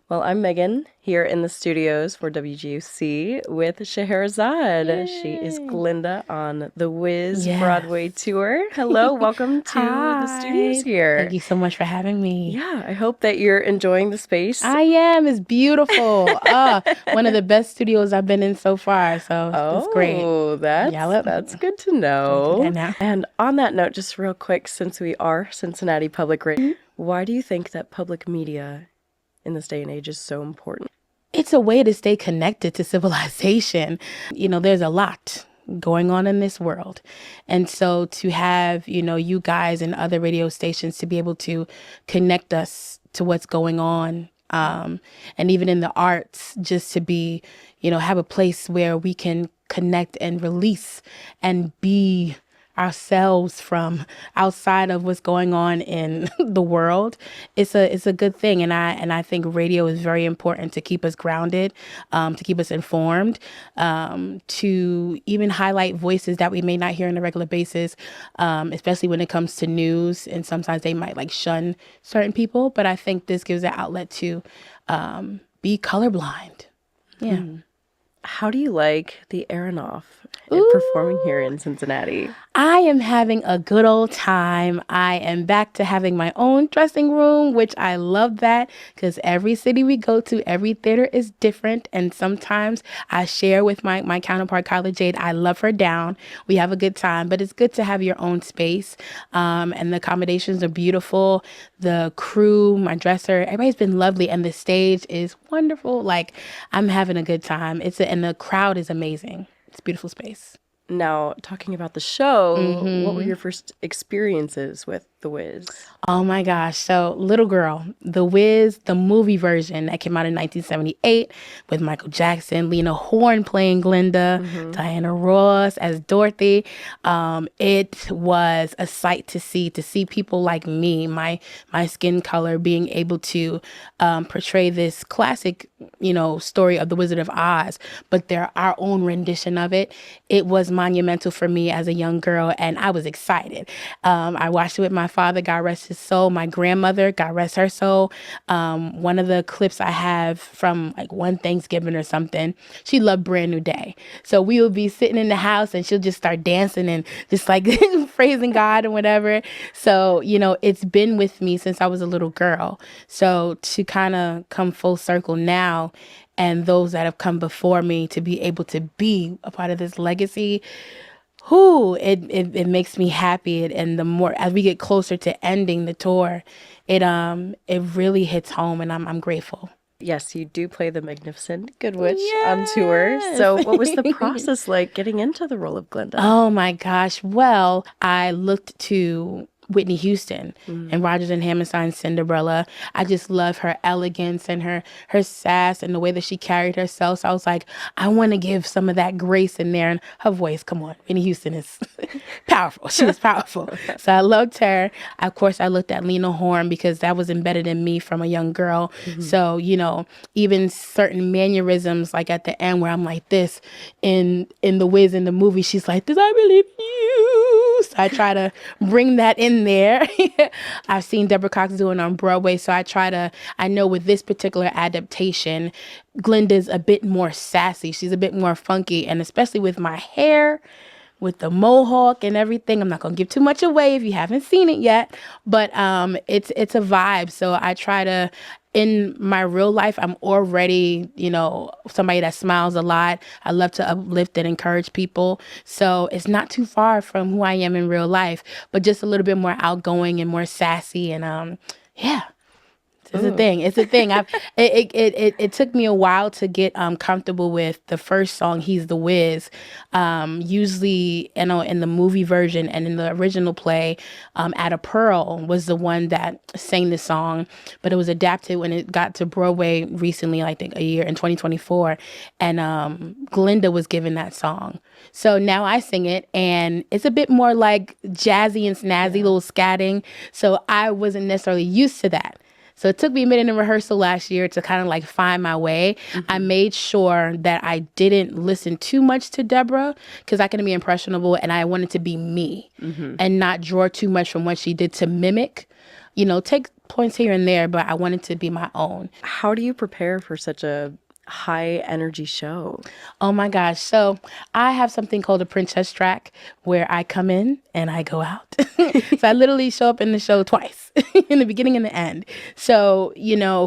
Well, I'm Megan here in the studios for WGUC with Sheherazade. She is Yay. Glinda on the Wiz Broadway Yes. tour. Hello, welcome to the studios Hi. Thank here. you so much for having me. Yeah, I hope that you're enjoying the space. I am. It's beautiful. One of the best studios I've been in so far. So it's great. Oh, Yeah, that's good to can I do that know. now? And on that note, just real quick, since we are Cincinnati Public Radio, Mhm. why do you think that public media in this day and age is so important? It's a way to stay connected to civilization. There's a lot going on in this world. And so to have, you guys and other radio stations to be able to connect us to what's going on, and even in the arts, just to be, have a place where we can connect and release and be ourselves from outside of what's going on in the world. It's a good thing, and I think radio is very important to keep us grounded, to keep us informed, to even highlight voices that we may not hear on a regular basis, especially when it comes to news. And sometimes they might like shun certain people, but I think this gives an outlet to be colorblind. Yeah. How do you like the Aronoff performing here Ooh. in Cincinnati? I am having a good old time. I am back to having my own dressing room, which I love that because every city we go to, every theater is different. And sometimes I share with my counterpart, Kyla Jade. I love her down. We have a good time, but it's good to have your own space. And the accommodations are beautiful. The crew, my dresser, everybody's been lovely. And the stage is wonderful. Like, I'm having a good time. And the crowd is amazing. It's a beautiful space. Now, talking about the show, what were Hmm. your first experiences with The Wiz? Oh my gosh. So, Little Girl, The Wiz, the movie version that came out in 1978 with Michael Jackson, Lena Horne playing Glinda, Diana Ross as Dorothy. It was a sight to see people like me, my skin color, being able to portray this classic, story of the Wizard of Oz, but our own rendition of it. It was monumental for me as a young girl, and I was excited. I watched it with my father, God rest his soul, my grandmother, God rest her soul. One of the clips I have from like one Thanksgiving or something, she loved Brand New Day. So we would be sitting in the house and she'll just start dancing and just like praising God and whatever. So, it's been with me since I was a little girl. So to kind of come full circle now, and those that have come before me to be able to be a part of this legacy, it makes me happy. And the more as we get closer to ending the tour, it really hits home, and I'm grateful. Yes, you do play the Magnificent Good Witch on tour. Yes. So, what was the process like getting into the role of Glinda? Oh my gosh. Well, I looked to Whitney Houston and Rodgers and Hammerstein's Cinderella. I just love her elegance and her sass and the way that she carried herself. So I was like, I want to give some of that grace in there. And her voice, come on, Whitney Houston is powerful. She was powerful. So I loved her. Of course, I looked at Lena Horne because that was embedded in me from a young girl. So, even certain mannerisms, like at the end where I'm like this in The Wiz in the movie, she's like, "Does I believe in you?" So I try to bring that in there. I've seen Deborah Cox doing on Broadway, so I know with this particular adaptation, Glinda's a bit more sassy. She's a bit more funky, and especially with my hair, with the mohawk and everything. I'm not gonna give too much away if you haven't seen it yet, but it's a vibe. So I try to. In my real life, I'm already, somebody that smiles a lot. I love to uplift and encourage people. So it's not too far from who I am in real life, but just a little bit more outgoing and more sassy. And yeah. It's a thing. It's a thing. It took me a while to get comfortable with the first song, "He's the Wiz." Usually, in the movie version and in the original play, Ada Pearl was the one that sang the song, but it was adapted when it got to Broadway recently, I think a year in 2024, and Glinda was given that song. So now I sing it, and it's a bit more like jazzy and snazzy, little scatting. So I wasn't necessarily used to that. So it took me a minute in rehearsal last year to kind of like find my way. I made sure that I didn't listen too much to Deborah because I can be impressionable, and I wanted to be me and not draw too much from what she did to mimic take points here and there, but I want it to be my own. How do you prepare for such a high energy show? Oh my gosh. So I have something called a princess track where I come in and I go out. So I literally show up in the show twice, in the beginning and the end. So,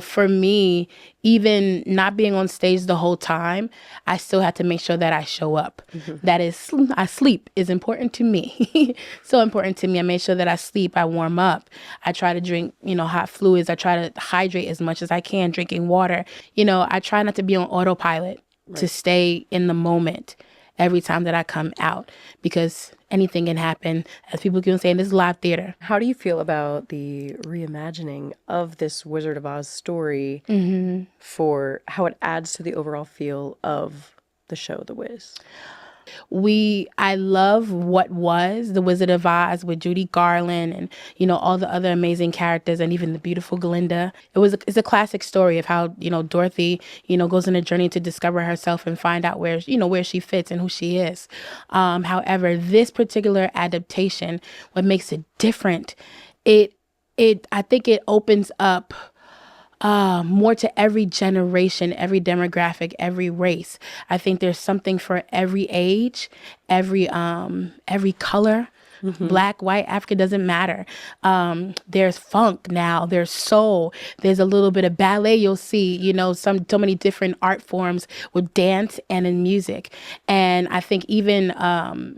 for me, even not being on stage the whole time, I still have to make sure that I show up. That is, I sleep is important to me. So important to me. I make sure that I sleep, I warm up. I try to drink, hot fluids. I try to hydrate as much as I can, drinking water. I try not to be on autopilot, to stay in the moment every time that I come out, because anything can happen. As people keep saying, this is live theater. How do you feel about the reimagining of this Wizard of Oz story for how it adds to the overall feel of the show, The Wiz? I love what was The Wizard of Oz with Judy Garland and, all the other amazing characters, and even the beautiful Glinda. It's a classic story of how, Dorothy, goes on a journey to discover herself and find out where she fits and who she is. However, this particular adaptation, what makes it different, I think it opens up more to every generation, every demographic, every race. I think there's something for every age, every color. Black, white, Africa, doesn't matter. There's funk now, there's soul, there's a little bit of ballet. You'll see, so many different art forms with dance and in music. And I think even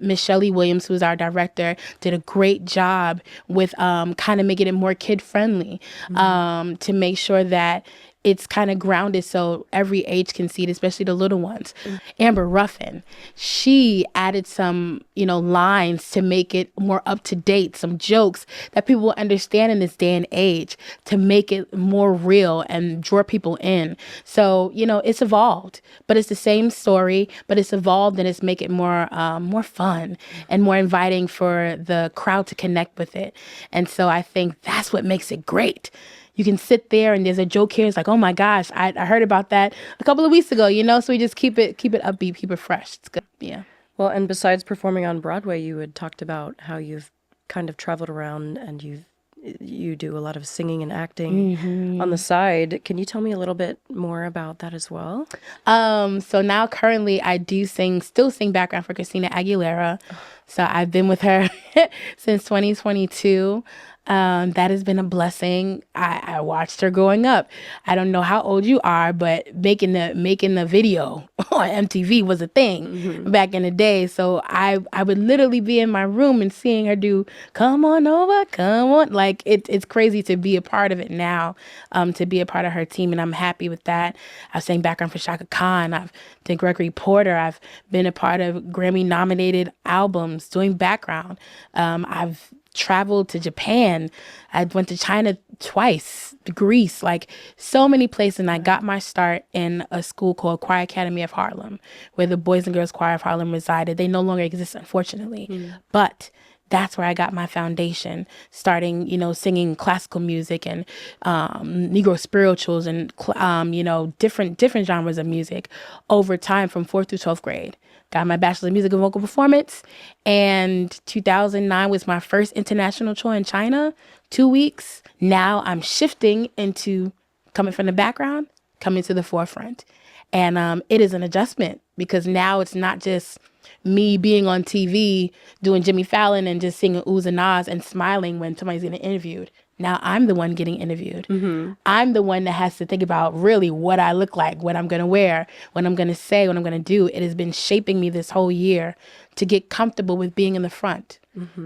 Miss Shelley Williams, who's our director, did a great job with kind of making it more kid friendly, to make sure that it's kind of grounded so every age can see it, especially the little ones. Amber Ruffin, she added some, lines to make it more up to date, some jokes that people will understand in this day and age, to make it more real and draw people in. So, it's evolved, but it's the same story, but it's evolved, and it's make it more fun and more inviting for the crowd to connect with it. And so I think that's what makes it great. You can sit there and there's a joke here. It's like, oh my gosh, I heard about that a couple of weeks ago, So we just keep it upbeat, keep it fresh. It's good. Yeah. Well, and besides performing on Broadway, you had talked about how you've kind of traveled around and you do a lot of singing and acting on the side. Can you tell me a little bit more about that as well? So now currently I do still sing background for Christina Aguilera. So I've been with her since 2022. That has been a blessing. I watched her growing up. I don't know how old you are, but making the video on MTV was a thing back in the day. So I would literally be in my room and seeing her do "Come on over, come on." Like it's crazy to be a part of it now, to be a part of her team, and I'm happy with that. I've sang background for Shaka Khan. I've done Gregory Porter. I've been a part of Grammy nominated albums doing background. I've traveled to Japan. I went to China twice, Greece, like so many places. And I got my start in a school called Choir Academy of Harlem, where the Boys and Girls Choir of Harlem resided. They no longer exist, unfortunately. But that's where I got my foundation, starting, singing classical music and Negro spirituals and, different genres of music over time from 4th through 12th grade. Got my bachelor's in music and vocal performance. And 2009 was my first international tour in China, 2 weeks. Now I'm shifting into coming from the background, coming to the forefront. And it is an adjustment, because now it's not just me being on TV doing Jimmy Fallon and just singing oohs and ahs and smiling when somebody's getting interviewed. Now I'm the one getting interviewed. I'm the one that has to think about really what I look like, what I'm going to wear, what I'm going to say, what I'm going to do. It has been shaping me this whole year to get comfortable with being in the front,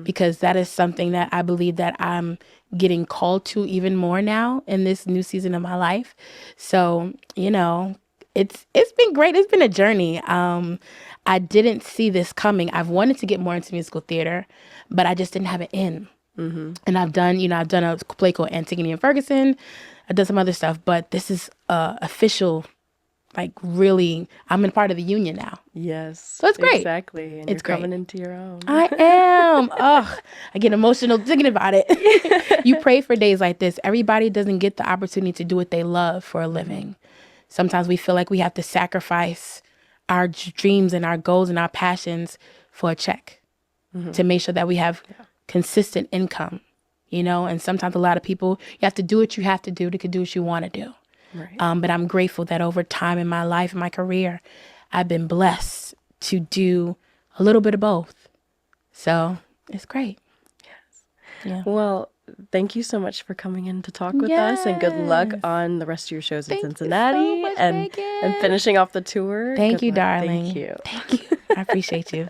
because that is something that I believe that I'm getting called to even more now in this new season of my life. So, it's been great. It's been a journey. I didn't see this coming. I've wanted to get more into musical theater, but I just didn't have it in. And I've done a play called Antigone and Ferguson. I've done some other stuff, but this is official, like really, I'm a part of the union now. Yes. So it's great. Exactly. And it's you're coming great. into your own. I am. Oh, I get emotional thinking about it. You pray for days like this. Everybody doesn't get the opportunity to do what they love for a living. Sometimes we feel like we have to sacrifice our dreams and our goals and our passions for a check to make sure that we have consistent income. And sometimes a lot of people, you have to do what you have to do to do what you want to do. Right. But I'm grateful that over time in my life, in my career, I've been blessed to do a little bit of both. So it's great. Yeah. Well, thank you so much for coming in to talk with us, and good luck Yes. on the rest of your shows in Thank you Cincinnati so much, and Megan. finishing off the tour. Thank Good you, luck. darling. Thank you. Thank you. I appreciate you.